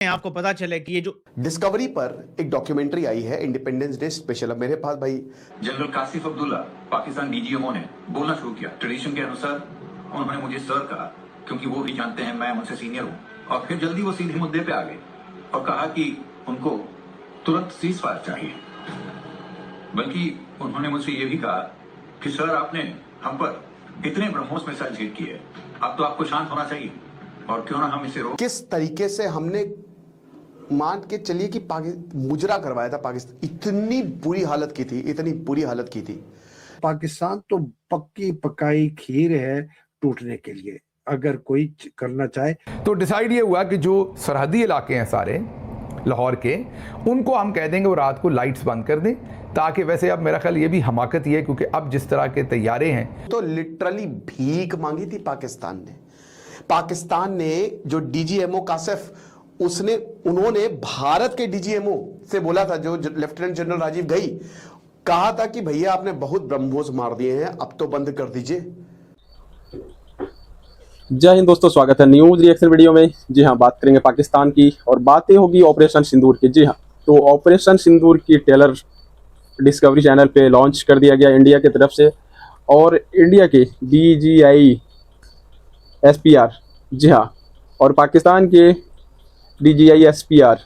आपको पता चले कि ये जो डिस्कवरी पर एक डॉक्यूमेंट्री आई है इंडिपेंडेंस डे स्पेशल। अब मेरे पास भाई जनरल कासिफ अब्दुल्ला पाकिस्तान डीजीएमओ ने बोलना शुरू किया। ट्रेडिशन के अनुसार उन्होंने मुझे सर कहा क्योंकि वो भी जानते हैं मैं मुझसे सीनियर हूँ, और फिर जल्दी वो सीधे मुद्दे पे आ गए और कहा कि उनको तुरंत सीज फायर चाहिए। बल्कि उन्होंने मुझसे ये भी कहा कि सर आपने हम पर इतने ब्रह्मोस मिसाइल हिट किए, अब तो आपको शांत होना चाहिए और क्यों ना हम इसे रोक। किस तरीके से हमने मान के चलिए कि मुजरा करवाया था पाकिस्तान, इतनी बुरी हालत की थी, इतनी बुरी हालत की थी। पाकिस्तान तो पक्की पकाई खीर है टूटने के लिए, अगर कोई करना चाहे तो डिसाइड ये हुआ कि जो सरहदी इलाके हैं सारे लाहौर के, उनको हम कह देंगे वो रात को लाइट्स बंद कर दें, ताकि वैसे अब मेरा ख्याल ये भी हमाकत ही है क्योंकि अब जिस तरह के तैयारे हैं। तो लिटरली भीख मांगी थी पाकिस्तान ने जो डीजीएमओ कासिफ उन्होंने भारत के डीजीएमओ से बोला था, जो लेफ्टिनेंट जनरल राजीव गई, कहा था कि भैया आपने बहुत ब्रह्मोस मार दिए हैं, अब तो बंद कर दीजिए। जय हिंद दोस्तों, स्वागत है न्यूज रिएक्शन वीडियो में। जी हाँ, बात करेंगे पाकिस्तान की और बातें होगी ऑपरेशन सिंदूर की। जी हाँ, तो ऑपरेशन सिंदूर की ट्रेलर डिस्कवरी चैनल पे लॉन्च कर दिया गया इंडिया की तरफ से, और इंडिया के DGI SPR, जी हाँ, और पाकिस्तान के DGI SPR,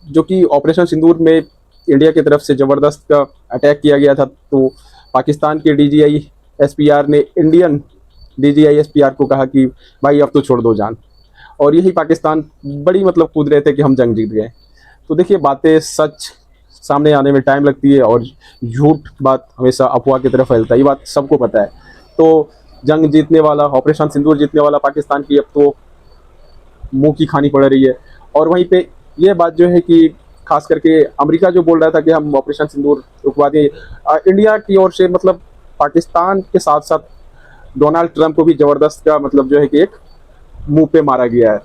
जो कि ऑपरेशन सिंदूर में इंडिया की तरफ से ज़बरदस्त का अटैक किया गया था, तो पाकिस्तान के DGI SPR ने इंडियन DGI SPR को कहा कि भाई अब तो छोड़ दो जान, और यही पाकिस्तान बड़ी मतलब कूद रहे थे कि हम जंग जीत गए। तो देखिए, बातें सच सामने आने में टाइम लगती है और झूठ बात हमेशा अफवाह की तरफ फैलता है, ये बात सबको पता है। तो जंग जीतने वाला, ऑपरेशन सिंदूर जीतने वाला पाकिस्तान की अब तो मुंह की खानी पड़ रही है। और वहीं पे ये बात जो है कि खास करके अमेरिका जो बोल रहा था कि हम ऑपरेशन सिंदूर रुकवा दें, इंडिया की ओर से मतलब पाकिस्तान के साथ साथ डोनाल्ड ट्रंप को भी ज़बरदस्त का मतलब जो है कि एक मुंह पे मारा गया है।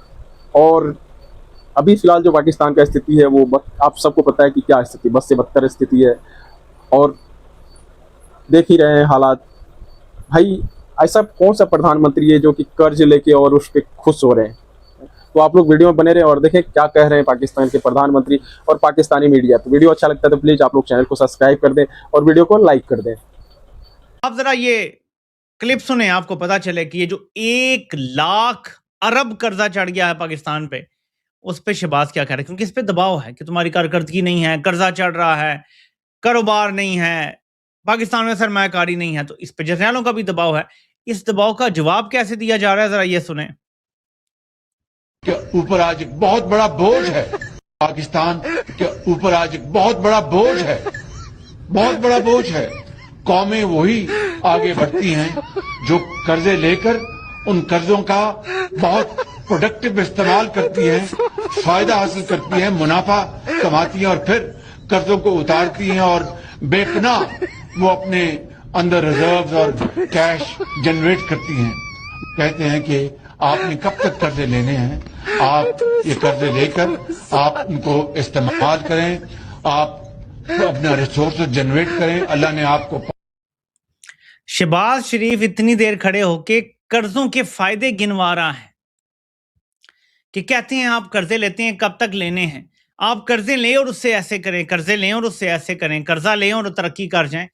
और अभी फिलहाल जो पाकिस्तान का स्थिति है वो आप सबको पता है कि क्या स्थिति, बस से बदतर स्थिति है, और देख ही रहे हैं हालात। भाई ऐसा कौन सा प्रधानमंत्री है जो कि कर्ज लेके और उस पर खुश हो रहे हैं? तो आप लोग वीडियो में बने रहे और देखें क्या कह रहे हैं पाकिस्तान के प्रधानमंत्री और पाकिस्तानी मीडिया। तो वीडियो अच्छा लगता है तो प्लीज आप लोग चैनल को सब्सक्राइब कर दें और वीडियो को लाइक कर दें। आप जरा ये क्लिप सुने, आपको पता चले कि ये जो 1 लाख अरब कर्जा चढ़ गया है पाकिस्तान पे, उस पे शहबाज क्या कह रहे हैं, क्योंकि इस पे दबाव है कि तुम्हारी कारकर्दगी नहीं है, कर्जा चढ़ रहा है, कारोबार नहीं है, पाकिस्तान में सरमायाकारी नहीं है, तो इस पे जर्नैलों का भी दबाव है। इस दबाव का जवाब कैसे दिया जा रहा है, जरा ये सुने। के ऊपर आज एक बहुत बड़ा बोझ है, पाकिस्तान के ऊपर आज एक बहुत बड़ा बोझ है, बहुत बड़ा बोझ है। कौमें वही आगे बढ़ती हैं जो कर्जे लेकर उन कर्जों का बहुत प्रोडक्टिव इस्तेमाल करती हैं, फायदा हासिल करती हैं, मुनाफा कमाती हैं और फिर कर्जों को उतारती हैं और बेपनाह वो अपने अंदर रिजर्व्स और कैश जनरेट करती हैं। कहते हैं कि आपने कब तक कर्जे लेने हैं, आप ये कर्जे लेकर आप उनको इस्तेमाल करें, आप अपना रिसोर्स जनरेट करें। अल्लाह ने आपको। शहबाज शरीफ इतनी देर खड़े होके कर्जों के फायदे गिनवा रहा है कि कहते हैं आप कर्जे लेते हैं, कब तक लेने हैं, आप कर्जे लें और उससे ऐसे करें, कर्जे लें और उससे ऐसे करें, कर्जा लें और तरक्की कर जाएं।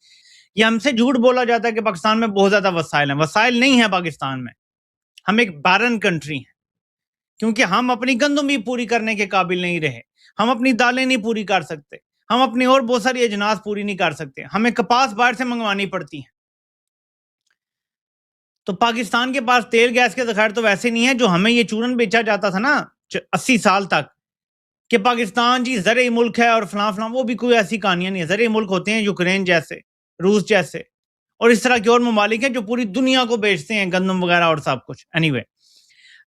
ये हमसे झूठ बोला जाता है कि पाकिस्तान में बहुत ज्यादा वसाइल हैं। वसाइल नहीं है पाकिस्तान में, हम एक बैरन कंट्री हैं, क्योंकि हम अपनी गंदम भी पूरी करने के काबिल नहीं रहे, हम अपनी दालें नहीं पूरी कर सकते, हम अपनी और बहुत सारी अजनास पूरी नहीं कर सकते, हमें कपास बाहर से मंगवानी पड़ती है। तो पाकिस्तान के पास तेल गैस के ज़खायर तो वैसे नहीं है जो हमें ये चूरन बेचा जाता था ना 80 साल तक कि पाकिस्तान जी ज़रे मुल्क है और फलां फलां, वो भी कोई ऐसी कहानियां नहीं है। ज़रे मुल्क होते हैं यूक्रेन जैसे, रूस जैसे और इस तरह के और ममालिक हैं जो पूरी दुनिया को बेचते हैं गंदम वगैरह और सब कुछ। एनीवे,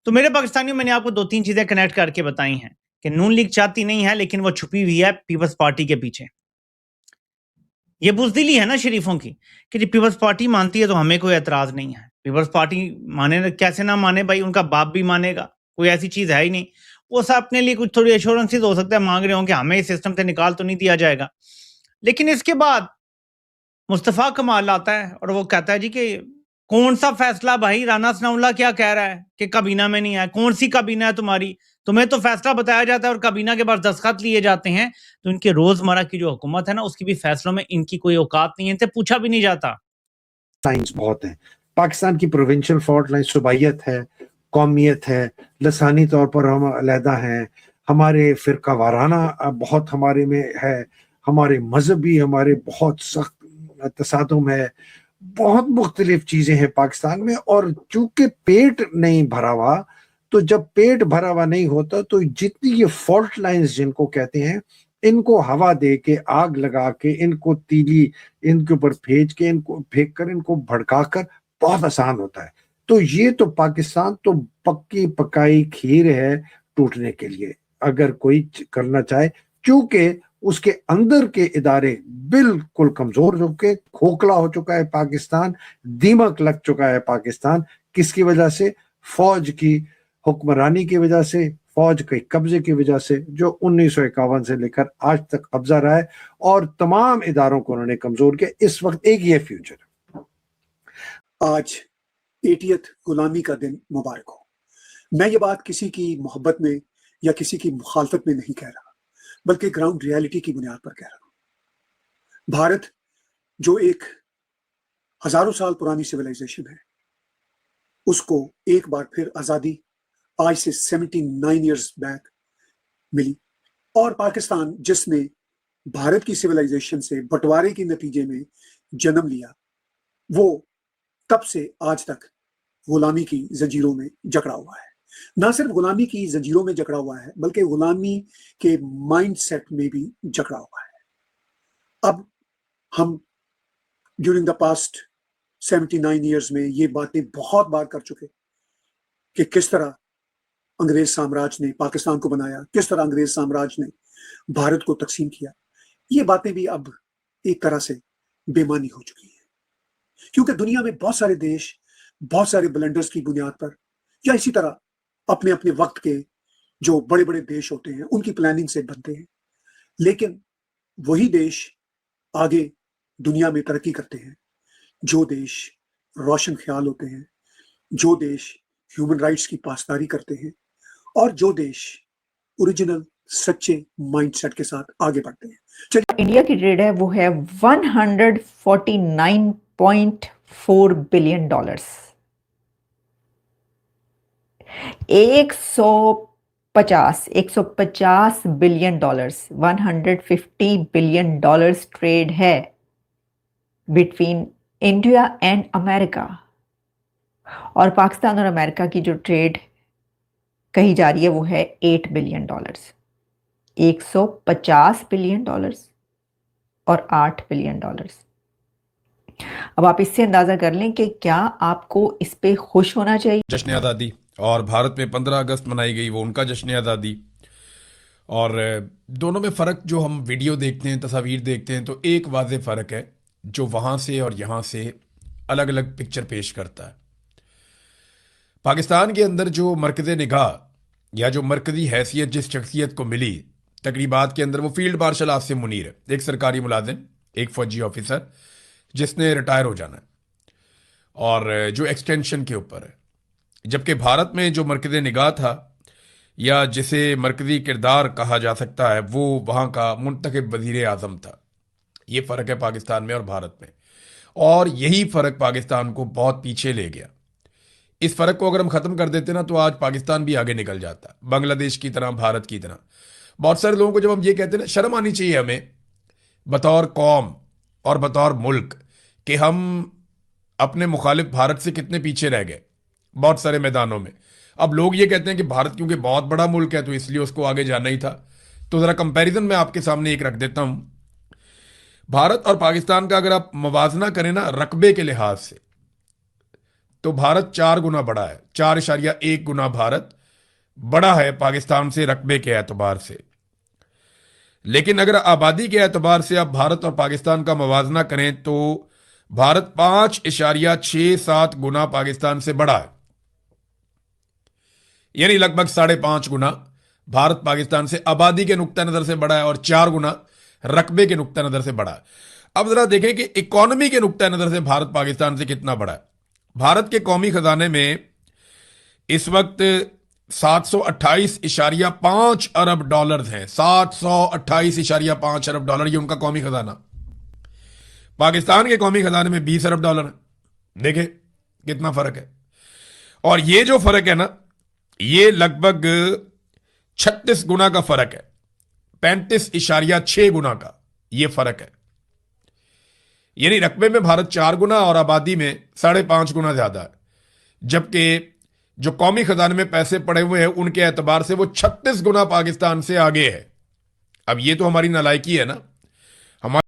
तो मेरे पाकिस्तानियों, मैंने आपको 2-3 चीज़ें कनेक्ट करके बताई हैं कि नून लीग चाहती नहीं है, लेकिन वो छुपी हुई है पीपल्स पार्टी के पीछे। ये बुजदिली है ना शरीफों की कि जी पीपल्स पार्टी मानती है तो हमें कोई एतराज़ नहीं है। पीपल्स पार्टी माने कैसे ना माने भाई, उनका बाप भी मानेगा, कोई ऐसी चीज़ है ही नहीं। वो सब अपने लिए कुछ थोड़ी एश्योरेंसेस हो सकता है मांग रहे हों कि हमें इस सिस्टम से निकाल तो नहीं दिया जाएगा। लेकिन इसके बाद मुस्तफ़ा कमाल आता है और वो कहता है जी कि कौन सा फैसला भाई, राना सनाउल्लाह क्या कह रहा है कि काबीना में नहीं है, कौन सी काबीना है तुम्हारी, तुम्हें तो फैसला बताया जाता है और काबीना के पास दस्तखत लिए जाते हैं, तो इनके रोजमर्रा की जो हुकूमत है ना, उसकी भी फैसलों में इनकी कोई औकात नहीं है, इनसे पूछा भी नहीं जाता। लाइन्स बहुत हैं। पाकिस्तान की प्रोविंशियल फॉल्ट लाइन सुबाइयत है, कौमियत है, लसानी तौर पर हम अलहदा हैं, हमारे फिरका वाराना बहुत हमारे में है, हमारे मजहबी हमारे बहुत सख्त तसादुम है, बहुत मुख्तलिफ चीजें हैं पाकिस्तान में। और चूंकि पेट नहीं भरा हुआ, तो जब पेट भरा हुआ नहीं होता तो जितनी ये फॉल्ट लाइंस जिनको कहते हैं, इनको हवा दे के, आग लगा के, इनको तीली इनके ऊपर फेंच के, इनको फेंक कर, इनको भड़का कर बहुत आसान होता है। तो ये तो पाकिस्तान तो पक्की पकाई खीर है टूटने के लिए, अगर कोई करना चाहे, क्योंकि उसके अंदर के इदारे बिल्कुल कमजोर हो चुके, खोखला हो चुका है पाकिस्तान, दीमक लग चुका है पाकिस्तान। किसकी वजह से? फौज की हुक्मरानी की वजह से, फौज के कब्जे की वजह से, जो 1951 से लेकर आज तक कब्जा रहा है, और तमाम इदारों को उन्होंने कमजोर किया। इस वक्त एक ये फ्यूचर है। आज 80th गुलामी का दिन मुबारक हो। मैं ये बात किसी की मोहब्बत में या किसी की मुखालफत में नहीं कह रहा, बल्कि ग्राउंड रियलिटी की बुनियाद पर कह रहा हूं। भारत जो एक हजारों साल पुरानी सिविलाइजेशन है, उसको एक बार फिर आजादी आज से 79 ईयर्स बैक मिली, और पाकिस्तान जिसने भारत की सिविलाइजेशन से बंटवारे के नतीजे में जन्म लिया, वो तब से आज तक गुलामी की जंजीरों में जकड़ा हुआ है। ना सिर्फ गुलामी की जंजीरों में जकड़ा हुआ है, बल्कि गुलामी के माइंडसेट में भी जकड़ा हुआ है। अब हम ड्यूरिंग द पास्ट 79 ईयर्स में ये बातें बहुत बार कर चुके कि किस तरह अंग्रेज साम्राज्य ने पाकिस्तान को बनाया, किस तरह अंग्रेज साम्राज्य ने भारत को तकसीम किया। ये बातें भी अब एक तरह से बेमानी हो चुकी है, क्योंकि दुनिया में बहुत सारे देश बहुत सारे ब्लंडर्स की बुनियाद पर, या इसी तरह अपने अपने वक्त के जो बड़े बड़े देश होते हैं उनकी प्लानिंग से बनते हैं, लेकिन वही देश आगे दुनिया में तरक्की करते हैं जो देश रोशन ख्याल होते हैं, जो देश ह्यूमन राइट्स की पासदारी करते हैं, और जो देश ओरिजिनल सच्चे माइंडसेट के साथ आगे बढ़ते हैं। चलिए, इंडिया की ट्रेड है वो है $149.4 billion. 150 billion dollars, $150 billion trade है बिटवीन इंडिया एंड अमेरिका। और पाकिस्तान और अमेरिका की जो ट्रेड कही जा रही है वो है $8 बिलियन। 150 बिलियन डॉलर्स और $8 बिलियन। अब आप इससे अंदाजा कर लें कि क्या आपको इस पे खुश होना चाहिए। जश्न आज़ादी, और भारत में 15 अगस्त मनाई गई, वो उनका जश्न आज़ादी, और दोनों में फ़र्क जो हम वीडियो देखते हैं, तस्वीर देखते हैं, तो एक वाज़ेह फ़र्क है जो वहाँ से और यहाँ से अलग अलग पिक्चर पेश करता है। पाकिस्तान के अंदर जो मरकज़ निगाह या जो मरकज़ी हैसियत जिस शख्सियत को मिली तकरीबात के अंदर, वो फील्ड मार्शल आसिम मुनीर है, एक सरकारी मुलाजिम, एक फ़ौजी ऑफिसर जिसने रिटायर हो जाना है, और जो एक्सटेंशन के ऊपर है। जबकि भारत में जो मरकज़ निगाह था या जिसे मरकज़ी किरदार कहा जा सकता है, वो वहाँ का मुंतखब वज़ीर आज़म था। ये फ़र्क है पाकिस्तान में और भारत में, और यही फ़र्क पाकिस्तान को बहुत पीछे ले गया। इस फ़र्क को अगर हम ख़त्म कर देते ना, तो आज पाकिस्तान भी आगे निकल जाता, बांग्लादेश की तरह, भारत की तरह। बहुत सारे लोगों को जब हम ये कहते हैं ना, शर्म आनी चाहिए हमें बतौर कौम और बतौर मुल्क कि हम अपने मुखालिफ भारत से कितने पीछे रह गए बहुत सारे मैदानों में। अब लोग ये कहते हैं कि भारत क्योंकि बहुत बड़ा मुल्क है तो इसलिए उसको आगे जाना ही था। तो ज़रा कंपैरिजन मैं आपके सामने एक रख देता हूँ। भारत और पाकिस्तान का अगर आप मवाजना करें ना रकबे के लिहाज से, तो भारत 4 गुना बड़ा है, 4.1 गुना भारत बड़ा है पाकिस्तान से रकबे के एतबार से। लेकिन अगर आबादी के एतबार से आप भारत और पाकिस्तान का मवाजना करें तो भारत 5.67 गुना पाकिस्तान से बड़ा है, यानी लगभग 5.5 गुना भारत पाकिस्तान से आबादी के नुक्ता नज़र से बड़ा है और 4 गुना रकबे के नुक्ता नज़र से बड़ा है। अब ज़रा देखें कि इकॉनमी के नुक्ता नज़र से भारत पाकिस्तान से कितना बड़ा है। भारत के कौमी ख़जाने में इस वक्त 728.5 अरब डॉलर हैं। 728.5 अरब डॉलर, ये उनका कौमी खजाना। पाकिस्तान के कौमी खजाने में 20 अरब डॉलर है। देखे कितना फर्क है। और ये जो फर्क है ना, ये लगभग 36 गुना का फर्क है। 35.6 गुना का ये फर्क है। यानी रकबे में भारत 4 गुना और आबादी में 5.5 गुना ज्यादा है, जबकि जो कौमी खजाने में पैसे पड़े हुए हैं उनके एतबार से वो 36 गुना पाकिस्तान से आगे है। अब ये तो हमारी नालायकी है ना। हमारे